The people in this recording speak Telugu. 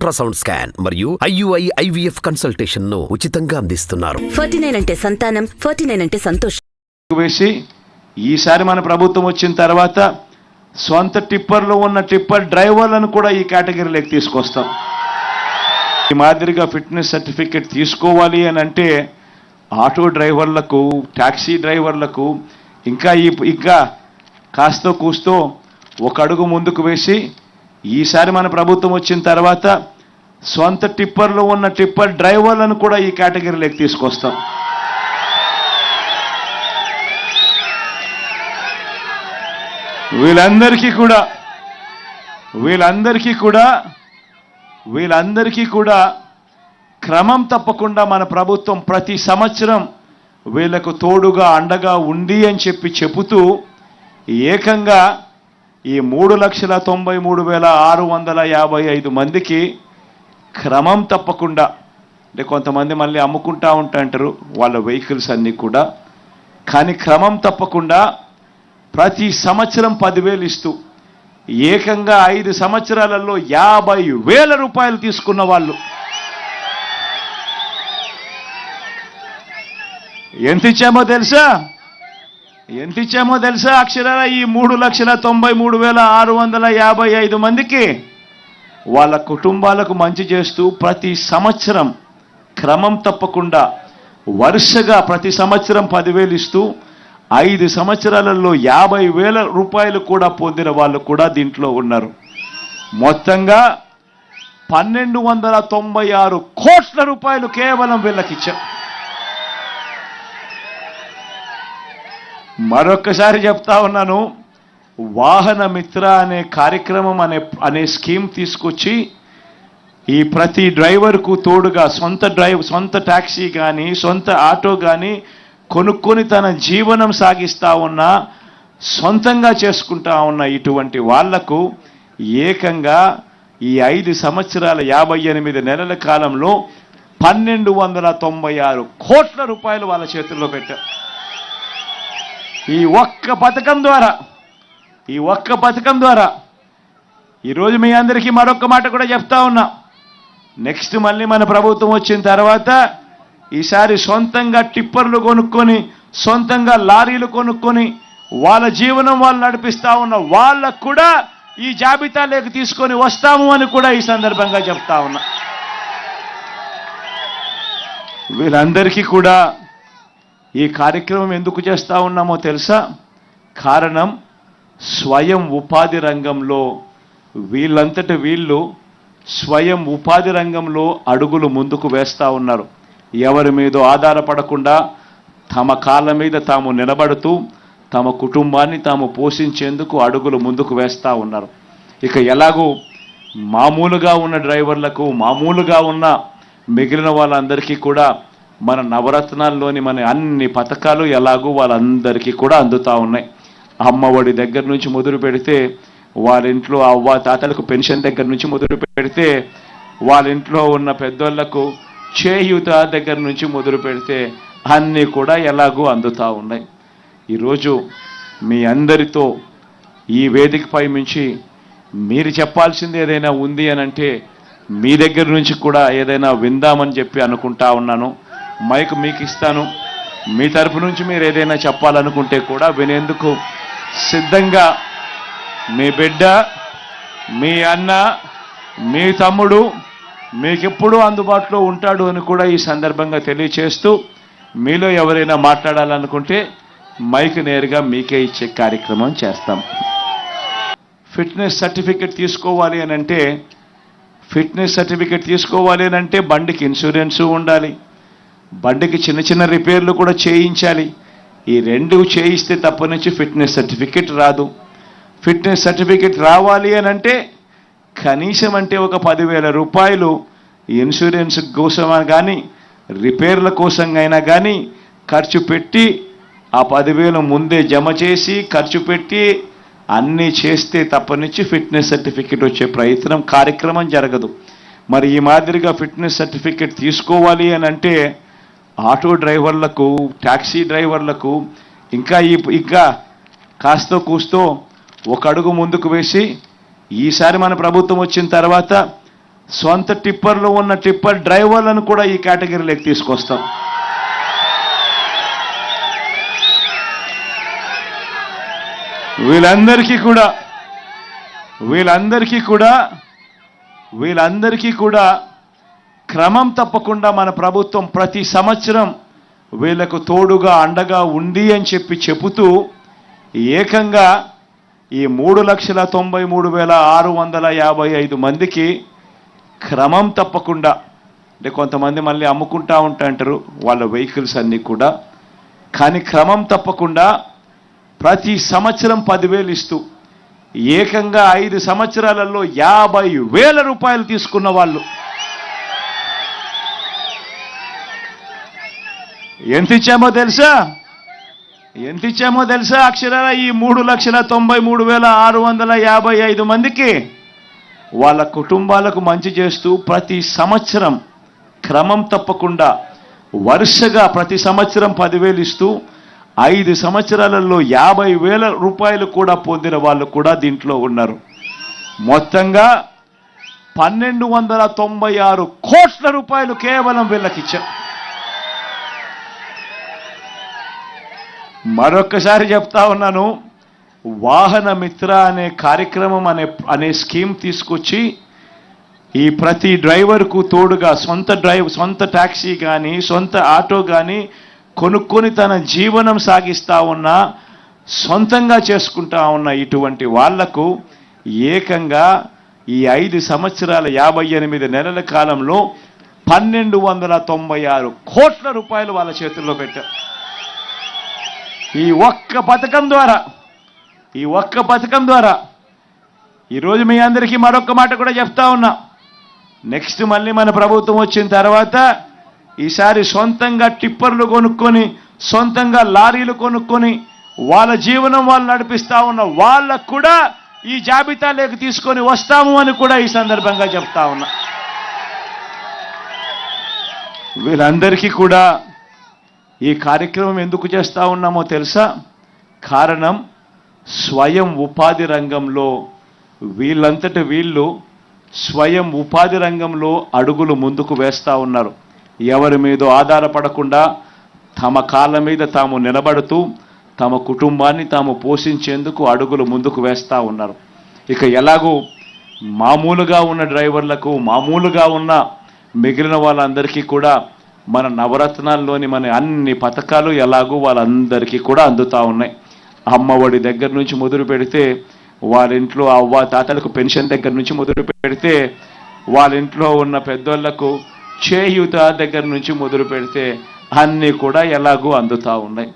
అల్ట్రాసౌండ్ స్కాన్ మరియు IUI IVF కన్సల్టేషన్ ను ఉచితంగా అందిస్తున్నారు. 49 అంటే సంతానం, 49 అంటే సంతోషం. వేసి ఈసారి మన ప్రభుత్వం వచ్చిన తర్వాత సొంత టిప్పర్లో ఉన్న టిప్పర్ డ్రైవర్లను కూడా ఈ కేటగిరీలోకి తీసుకొస్తాం. ఈ మాదిరిగా ఫిట్నెస్ సర్టిఫికెట్ తీసుకోవాలి అని అంటే ఆటో డ్రైవర్లకు, ట్యాక్సీ డ్రైవర్లకు ఇంకా కాస్తో కూస్తో ఒక అడుగు ముందుకు వేసి ఈసారి మన ప్రభుత్వం వచ్చిన తర్వాత సొంత టిప్పర్లో ఉన్న టిప్పర్ డ్రైవర్లను కూడా ఈ కేటగిరీలోకి తీసుకొస్తాం. వీళ్ళందరికీ కూడా క్రమం తప్పకుండా మన ప్రభుత్వం ప్రతి సంవత్సరం వీళ్లకు తోడుగా అండగా ఉంది అని చెబుతూ ఏకంగా ఈ 3,93,655 మందికి క్రమం తప్పకుండా, అంటే కొంతమంది మళ్ళీ అమ్ముకుంటా ఉంటారు వాళ్ళ వెహికల్స్ అన్నీ కూడా, కానీ క్రమం తప్పకుండా ప్రతి సంవత్సరం 10,000 ఇస్తూ ఏకంగా 5 సంవత్సరాలలో 50,000 రూపాయలు తీసుకున్న వాళ్ళు ఎంత ఇచ్చామో తెలుసా? అక్షరాల ఈ 3,93,655 మందికి వాళ్ళ కుటుంబాలకు మంచి చేస్తూ ప్రతి సంవత్సరం క్రమం తప్పకుండా వరుసగా ప్రతి సంవత్సరం 10,000 ఇస్తూ 5 సంవత్సరాలలో 50,000 రూపాయలు కూడా పొందిన వాళ్ళు కూడా దీంట్లో ఉన్నారు. మొత్తంగా 1,296 కోట్ల రూపాయలు కేవలం వీళ్ళకి ఇచ్చాం. మరొక్కసారి చెప్తా ఉన్నాను, వాహన మిత్ర అనే కార్యక్రమం అనే స్కీమ్ తీసుకొచ్చి ఈ ప్రతి డ్రైవర్కు తోడుగా సొంత ట్యాక్సీ కానీ సొంత ఆటో కానీ కొనుక్కొని తన జీవనం సాగిస్తా ఉన్నా, సొంతంగా చేసుకుంటా ఉన్న ఇటువంటి వాళ్లకు ఏకంగా ఈ 5 సంవత్సరాల 58 నెలల కాలంలో 1,296 కోట్ల రూపాయలు వాళ్ళ చేతుల్లో పెట్టారు. ఈ ఒక్క పథకం ద్వారా ఈరోజు మీ అందరికీ మరొక మాట కూడా చెప్తా ఉన్నా. నెక్స్ట్ మళ్ళీ మన ప్రభుత్వం వచ్చిన తర్వాత ఈసారి సొంతంగా టిప్పర్లు కొనుక్కొని, సొంతంగా లారీలు కొనుక్కొని వాళ్ళ జీవనం వాళ్ళు నడిపిస్తా ఉన్న వాళ్ళకు కూడా ఈ జాబితాలోకి తీసుకొని వస్తాము అని కూడా ఈ సందర్భంగా చెప్తా ఉన్నా. వీళ్ళందరికీ కూడా ఈ కార్యక్రమం ఎందుకు చేస్తా ఉన్నామో తెలుసా? కారణం స్వయం ఉపాధి రంగంలో వీళ్ళంతట వీళ్ళు స్వయం ఉపాధి రంగంలో అడుగులు ముందుకు వేస్తూ ఉన్నారు. ఎవరి మీద ఆధారపడకుండా తమ కాళ్ళ మీద తాము నిలబడుతూ తమ కుటుంబాన్ని తాము పోషించేందుకు అడుగులు ముందుకు వేస్తూ ఉన్నారు. ఇక ఎలాగూ మామూలుగా ఉన్న డ్రైవర్లకు, మామూలుగా ఉన్న మిగిలిన వాళ్ళందరికీ కూడా మన నవరత్నాల్లోని మన అన్ని పథకాలు ఎలాగూ వాళ్ళందరికీ కూడా అందుతూ ఉన్నాయి. అమ్మఒడి దగ్గర నుంచి మొదలు పెడితే, వాళ్ళ ఇంట్లో అవ్వ తాతలకు పెన్షన్ దగ్గర నుంచి మొదలు పెడితే, వాళ్ళ ఇంట్లో ఉన్న పెద్దోళ్లకు చేయూత దగ్గర నుంచి మొదలు పెడితే అన్నీ కూడా ఎలాగూ అందుతూ ఉన్నాయి. ఈరోజు మీ అందరితో ఈ వేదికపై నుంచి మీరు చెప్పాల్సింది ఏదైనా ఉంది అని అంటే మీ దగ్గర నుంచి కూడా ఏదైనా విందామని చెప్పి అనుకుంటా ఉన్నాను. మైక్ మీకు ఇస్తాను. మీ తరపు నుంచి మీరు ఏదైనా చెప్పాలనుకుంటే కూడా వినేందుకు సిద్ధంగా మీ బిడ్డ, మీ అన్న, మీ తమ్ముడు మీకెప్పుడూ అందుబాటులో ఉంటాడు అని కూడా ఈ సందర్భంగా తెలియచేస్తూ, మీలో ఎవరైనా మాట్లాడాలనుకుంటే మైక్ నేరుగా మీకే ఇచ్చే కార్యక్రమం చేస్తాం. ఫిట్నెస్ సర్టిఫికెట్ తీసుకోవాలి అని అంటే బండికి ఇన్సూరెన్సు ఉండాలి, బండికి చిన్న చిన్న రిపేర్లు కూడా చేయించాలి. ఈ 2 చేయిస్తే తప్ప నుంచి ఫిట్నెస్ సర్టిఫికెట్ రాదు. ఫిట్నెస్ సర్టిఫికెట్ రావాలి అని అంటే కనీసం అంటే ఒక 10,000 రూపాయలు ఇన్సూరెన్స్ కోసం కానీ రిపేర్ల కోసం అయినా కానీ ఖర్చు పెట్టి ఆ 10,000 ముందే జమ చేసి ఖర్చు పెట్టి అన్నీ చేస్తే తప్ప నుంచి ఫిట్నెస్ సర్టిఫికెట్ వచ్చే కార్యక్రమం జరగదు. మరి ఈ మాదిరిగా ఫిట్నెస్ సర్టిఫికెట్ తీసుకోవాలి అని అంటే ఆటో డ్రైవర్లకు, ట్యాక్సీ డ్రైవర్లకు ఇంకా కాస్తో కూస్తో ఒక అడుగు ముందుకు వేసి ఈసారి మన ప్రభుత్వం వచ్చిన తర్వాత సొంత టిప్పర్లు ఉన్న టిప్పర్ డ్రైవర్లను కూడా ఈ కేటగిరీలోకి తీసుకొస్తాం. వీళ్ళందరికీ కూడా క్రమం తప్పకుండా మన ప్రభుత్వం ప్రతి సంవత్సరం వీళ్ళకు తోడుగా అండగా ఉంది అని చెబుతూ ఏకంగా ఈ 3,93,655 మందికి క్రమం తప్పకుండా, అంటే కొంతమంది మళ్ళీ అమ్ముకుంటా ఉంటారు వాళ్ళ వెహికల్స్ అన్నీ కూడా, కానీ క్రమం తప్పకుండా ప్రతి సంవత్సరం 10,000 ఇస్తూ ఏకంగా 5 సంవత్సరాలలో 50,000 రూపాయలు తీసుకున్న వాళ్ళు. ఎంత ఇచ్చామో తెలుసా? అక్షరాల ఈ 3,93,655 మందికి వాళ్ళ కుటుంబాలకు మంచి చేస్తూ ప్రతి సంవత్సరం క్రమం తప్పకుండా వరుసగా ప్రతి సంవత్సరం 10,000 ఇస్తూ 5 సంవత్సరాలలో 50,000 రూపాయలు కూడా పొందిన వాళ్ళు కూడా దీంట్లో ఉన్నారు. మొత్తంగా 1,296 కోట్ల రూపాయలు కేవలం వీళ్ళకిచ్చాం. మరొక్కసారి చెప్తా ఉన్నాను, వాహన మిత్ర అనే కార్యక్రమం అనే స్కీమ్ తీసుకొచ్చి ఈ ప్రతి డ్రైవర్కు తోడుగా సొంత ట్యాక్సీ కానీ సొంత ఆటో కానీ కొనుక్కొని తన జీవనం సాగిస్తా ఉన్నా, సొంతంగా చేసుకుంటా ఉన్న ఇటువంటి వాళ్లకు ఏకంగా ఈ 5 సంవత్సరాల 58 నెలల కాలంలో 1,296 కోట్ల రూపాయలు వాళ్ళ చేతుల్లో పెట్టారు. ఈ ఒక్క పథకం ద్వారా ఈరోజు మీ అందరికీ మరొక్క మాట కూడా చెప్తా ఉన్నా. నెక్స్ట్ మళ్ళీ మన ప్రభుత్వం వచ్చిన తర్వాత ఈసారి సొంతంగా టిప్పర్లు కొనుక్కొని సొంతంగా లారీలు కొనుక్కొని వాళ్ళ జీవనం వాళ్ళు నడిపిస్తా ఉన్న వాళ్ళకు కూడా ఈ జాబితాలోకి తీసుకొని వస్తాము అని కూడా ఈ సందర్భంగా చెప్తా ఉన్నా. వీళ్ళందరికీ కూడా ఈ కార్యక్రమం ఎందుకు చేస్తా ఉన్నామో తెలుసా? కారణం స్వయం ఉపాధి రంగంలో వీళ్ళంతటి వీళ్ళు స్వయం ఉపాధి రంగంలో అడుగులు ముందుకు వేస్తూ ఉన్నారు. ఎవరి మీద ఆధారపడకుండా తమ కాళ్ళ మీద తాము నిలబడుతూ తమ కుటుంబాన్ని తాము పోషించేందుకు అడుగులు ముందుకు వేస్తూ ఉన్నారు. ఇక ఎలాగూ మామూలుగా ఉన్న డ్రైవర్లకు, మామూలుగా ఉన్న మిగిలిన వాళ్ళందరికీ కూడా మన నవరత్నాల్లోని మన అన్ని పథకాలు ఎలాగూ వాళ్ళందరికీ కూడా అందుతూ ఉన్నాయి. అమ్మఒడి దగ్గర నుంచి మొదలు పెడితే వాళ్ళ ఇంట్లో అవ్వ తాతలకు పెన్షన్ దగ్గర నుంచి మొదలు పెడితే వాళ్ళ ఇంట్లో ఉన్న పెద్దోళ్లకు చేయూత దగ్గర నుంచి మొదలు పెడితే అన్నీ కూడా ఎలాగూ అందుతూ ఉన్నాయి.